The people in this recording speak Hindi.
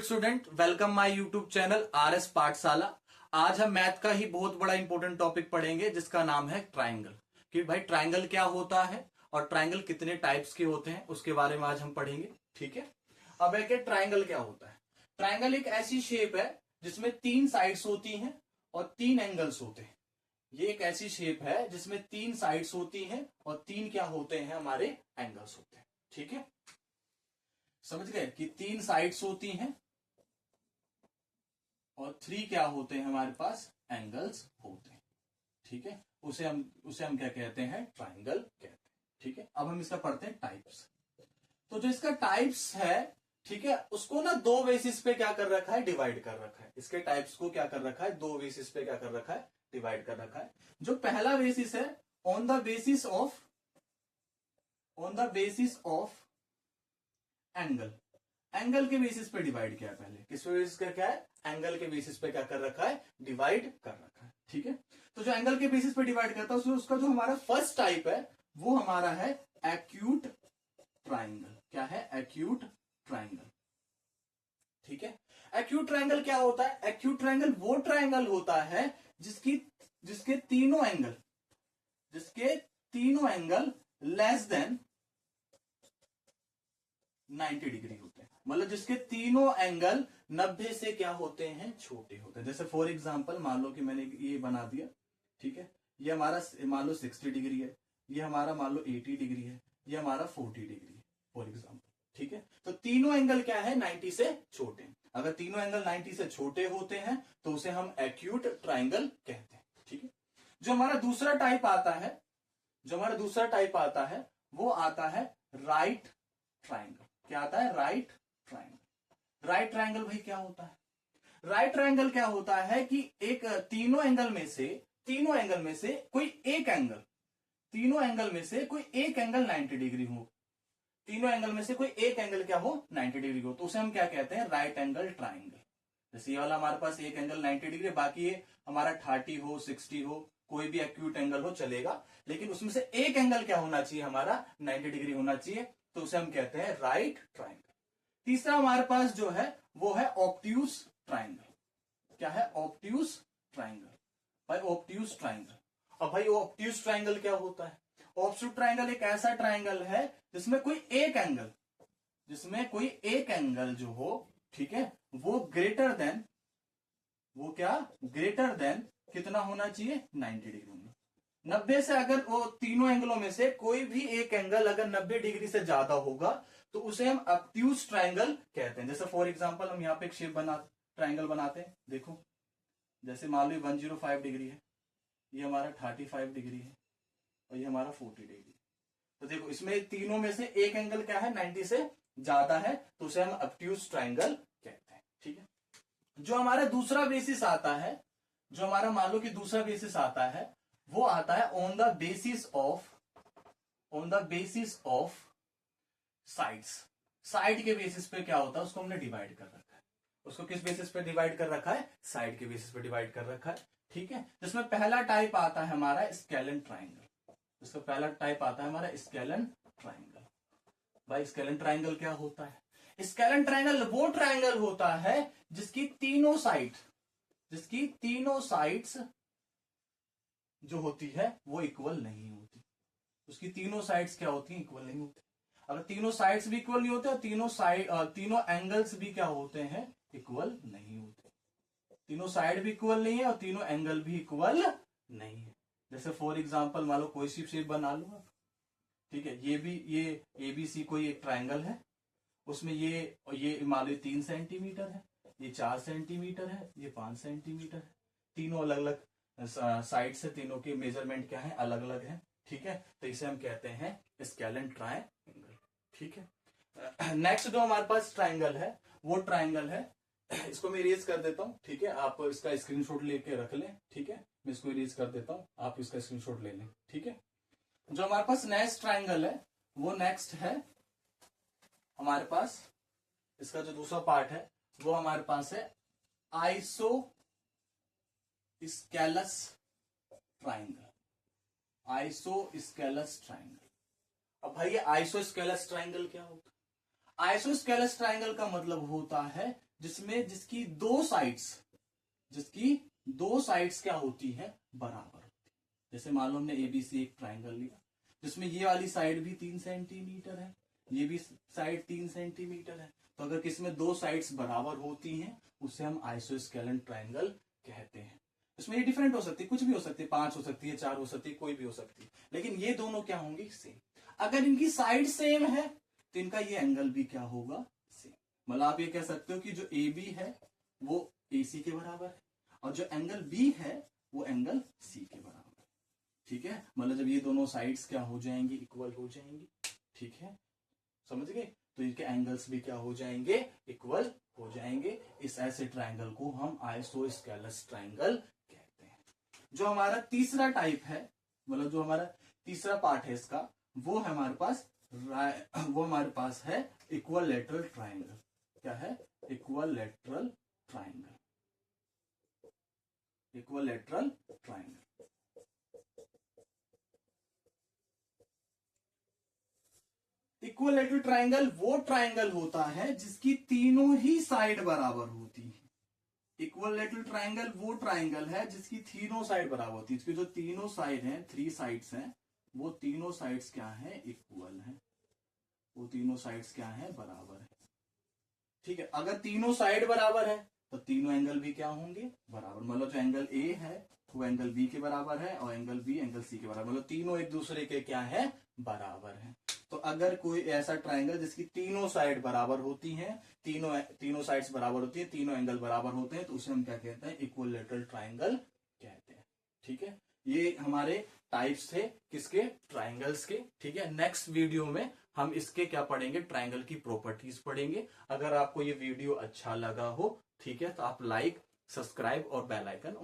Student, welcome my YouTube channel RS पाठशाला। आज हम मैथ का ही बहुत बड़ा इंपॉर्टेंट टॉपिक पढ़ेंगे जिसका नाम है ट्राइंगल। कि भाई ट्राइंगल क्या होता है और ट्राइंगल कितने टाइप्स के होते हैं उसके बारे में आज हम पढ़ेंगे। ठीक है, अब है कि ट्राइंगल क्या होता है। ट्राइंगल एक ऐसी शेप है जिसमें 3 साइड्स होती हैं और 3 एंगल्स होते हैं। ये एक ऐसी शेप है जिसमें 3 साइड्स होती हैं और 3 क्या होते हैं, हमारे एंगल्स होते हैं। ठीक है, समझ गए कि 3 साइड्स होती हैं और 3 क्या होते हैं, हमारे पास एंगल्स होते हैं। ठीक है, उसे हम क्या कहते हैं, ट्राइंगल कहते हैं। ठीक है, अब हम इसका पढ़ते हैं टाइप्स। तो जो इसका टाइप्स है, ठीक है, उसको ना 2 बेसिस पे क्या कर रखा है, डिवाइड कर रखा है। इसके टाइप्स को क्या कर रखा है, 2 बेसिस पे क्या कर रखा है, डिवाइड कर रखा है। जो पहला बेसिस है, on the basis of angle. Angle के बेसिस पे डिवाइड किया है। पहले किस बेसिस पे क्या है, एंगल के बेसिस पे क्या कर रखा है, डिवाइड कर रखा है। ठीक है, तो जो एंगल के बेसिस पे डिवाइड करता है उसका जो हमारा फर्स्ट टाइप है वो हमारा है एक्यूट ट्राइंगल। क्या है, एक्यूट ट्राइंगल। ठीक है, एक्यूट ट्राइंगल क्या होता है, एक्यूट ट्राइंगल वो ट्राइंगल होता है जिसके तीनों एंगल लेस देन 90 डिग्री होते हैं। मतलब जिसके तीनों एंगल 90 से क्या होते हैं, छोटे होते हैं। जैसे फॉर एग्जांपल मान लो कि मैंने ये बना दिया। ठीक है, ये हमारा मान लो 60 डिग्री है, ये हमारा मान लो 80 डिग्री है, ये हमारा 40 डिग्री है फॉर एग्जांपल। ठीक है, तो तीनों एंगल क्या है, 90 से छोटे हैं। अगर तीनों एंगल 90 से छोटे होते हैं तो उसे हम एक्यूट ट्राइंगल कहते हैं। ठीक है, जो हमारा दूसरा टाइप आता है वो आता है राइट ट्राइंगल। क्या आता है, राइट ट्राइंगल। राइट ट्राइंगल भाई क्या होता है, राइट ट्राइंगल क्या होता है कि एक तीनों एंगल में से कोई एक एंगल 90 डिग्री हो। तीनों एंगल में से कोई एक एंगल क्या हो, 90 डिग्री हो, तो उसे हम क्या कहते हैं, राइट एंगल ट्राइंगल। जैसे ये वाला हमारे पास एक एंगल 90 डिग्री, बाकी ये हमारा 30 हो, 60 हो, कोई भी एक्यूट एंगल हो चलेगा, लेकिन उसमें से एक एंगल क्या होना चाहिए, हमारा 90 डिग्री होना चाहिए, तो उसे हम कहते हैं राइट ट्राइंगल। तीसरा हमारे पास जो है वो है ऑब्ट्यूज ट्राइंगल। क्या है, ऑब्ट्यूज ट्राइंगल। भाई ऑब्ट्यूज ट्राइंगल। अब भाई ऑब्ट्यूज ट्राइंगल क्या होता है, ऑब्ट्यूज ट्राइंगल एक ऐसा ट्राइंगल है जिसमें कोई एक एंगल जो हो, ठीक है, वो ग्रेटर देन कितना होना चाहिए, 90 डिग्री होना। 90 से अगर वो तीनों एंगलों में से कोई भी एक एंगल अगर 90 डिग्री से ज्यादा होगा तो उसे हम ऑब्ट्यूज ट्राइंगल कहते हैं। जैसे फॉर एग्जांपल हम यहाँ पे एक ट्राइंगल बनाते हैं। देखो, जैसे मान लो 105 डिग्री है, ये हमारा 35 डिग्री है और ये हमारा 40 डिग्री। तो देखो इसमें तीनों में से एक एंगल क्या है, 90 से ज्यादा है, तो उसे हम ऑब्ट्यूज ट्राइंगल कहते हैं। ठीक है, जो हमारा दूसरा बेसिस आता है, जो हमारा मान लो कि दूसरा बेसिस आता है, वो आता है on the basis of sides. Side के बेसिस पे क्या होता है, उसको हमने डिवाइड कर रखा है। उसको किस बेसिस पे डिवाइड कर रखा है, साइड के बेसिस पे डिवाइड कर रखा है। ठीक है, जिसमें पहला टाइप आता है हमारा स्केलन ट्राइंगल। इसका पहला टाइप आता है हमारा स्केलन ट्राइंगल। भाई स्केलन ट्राइंगल क्या होता है, स्केलन ट्राइंगल वो ट्राइंगल होता है जिसकी तीनों साइड्स जो होती है वो इक्वल नहीं होती। उसकी तीनों साइड्स क्या होती हैं, इक्वल नहीं होती। अगर तीनों साइड्स भी इक्वल नहीं होते और तीनों एंगल्स भी क्या होते हैं, इक्वल नहीं होते। तीनों साइड भी इक्वल नहीं है और तीनों एंगल भी इक्वल नहीं है। जैसे फॉर एग्जांपल मान लो कोई सी शेप बना लो आप। ठीक है, ये ABC कोई एक ट्राइंगल है, उसमें ये मान लो 3 सेंटीमीटर है, ये 4 सेंटीमीटर है, ये 5 सेंटीमीटर है। तीनों अलग अलग साइड से, तीनों के मेजरमेंट क्या है, अलग अलग है। ठीक है, तो इसे हम कहते हैं स्केलन ट्राइंगल। ठीक है, नेक्स्ट जो हमारे पास ट्राइंगल है वो ट्राइंगल है, इसको मैं इरेज कर देता हूं। ठीक है, आप इसका स्क्रीनशॉट लेके रख लें। ठीक है, मैं इसको इरेज कर देता हूं, आप इसका स्क्रीनशॉट ले लें। ठीक है, जो हमारे पास नेक्स्ट ट्राइंगल है वो नेक्स्ट है हमारे पास, इसका जो दूसरा पार्ट है वो हमारे पास है आइसो स्केलस ट्राइंगल। अब भाई ये आइसोस्केलस ट्राइंगल क्या होता है, आइसोस्केलस ट्राइंगल का मतलब होता है जिसकी दो साइड्स क्या होती है, बराबर होती है। जैसे मान लो हमने एबीसी एक ट्राइंगल लिया जिसमें ये वाली साइड भी 3 सेंटीमीटर है, ये भी साइड 3 सेंटीमीटर है। तो अगर किसमें दो साइड्स बराबर होती हैं उसे हम आइसोस्केलेन ट्राइंगल कहते हैं। इसमें ये डिफरेंट हो सकती है, कुछ भी हो सकती है, 5 हो सकती है, 4 हो सकती है, कोई भी हो सकती है, लेकिन ये दोनों क्या होंगी, सेम। अगर इनकी साइड सेम है तो इनका ये एंगल भी क्या होगा, सेम। मतलब आप ये कह सकते हो कि जो ए बी है वो ए सी के बराबर है और जो एंगल बी है वो एंगल सी के बराबर है। ठीक है, मतलब जब ये दोनों साइड्स क्या हो जाएंगी, इक्वल हो जाएंगी। ठीक है, समझ गए? तो इनके एंगल्स भी क्या हो जाएंगे, इक्वल हो जाएंगे। इस ऐसे ट्राइंगल को हम आइसोस्केलस ट्राइंगल कहते हैं। जो हमारा तीसरा टाइप है, मतलब जो हमारा तीसरा पार्ट है इसका, वो हमारे पास है इक्विलैटरल ट्राइंगल। क्या है, equilateral triangle. Equilateral triangle, equilateral triangle वो ट्राइंगल होता है जिसकी तीनों ही साइड बराबर होती है। इक्विलैटरल ट्राइंगल वो ट्राइंगल है जिसकी तीनों साइड बराबर होती है। इसकी जो तीनों साइड हैं, 3 साइड्स हैं, वो तीनों साइड्स क्या है, इक्वल है। वो तीनों साइड्स क्या है, बराबर है। ठीक है, अगर तीनों साइड बराबर है तो तीनों एंगल भी क्या होंगे, बराबर। मतलब जो एंगल ए है वो एंगल बी के बराबर है और एंगल बी एंगल सी के बराबर, मतलब तीनों एक दूसरे के क्या है, बराबर है। तो अगर कोई ऐसा ट्राइंगल जिसकी तीनों साइड बराबर होती हैं, तीनों साइड्स बराबर होती है, तीनों एंगल बराबर होते हैं, तो उसे हम क्या कहते हैं, इक्विलैटरल ट्राइंगल कहते हैं। ठीक है, ये हमारे टाइप्स थे किसके, ट्राइंगल्स के। ठीक है, नेक्स्ट वीडियो में हम इसके क्या पढ़ेंगे, ट्राइंगल की प्रॉपर्टीज पढ़ेंगे। अगर आपको ये वीडियो अच्छा लगा हो, ठीक है, तो आप लाइक, सब्सक्राइब और बेल आइकन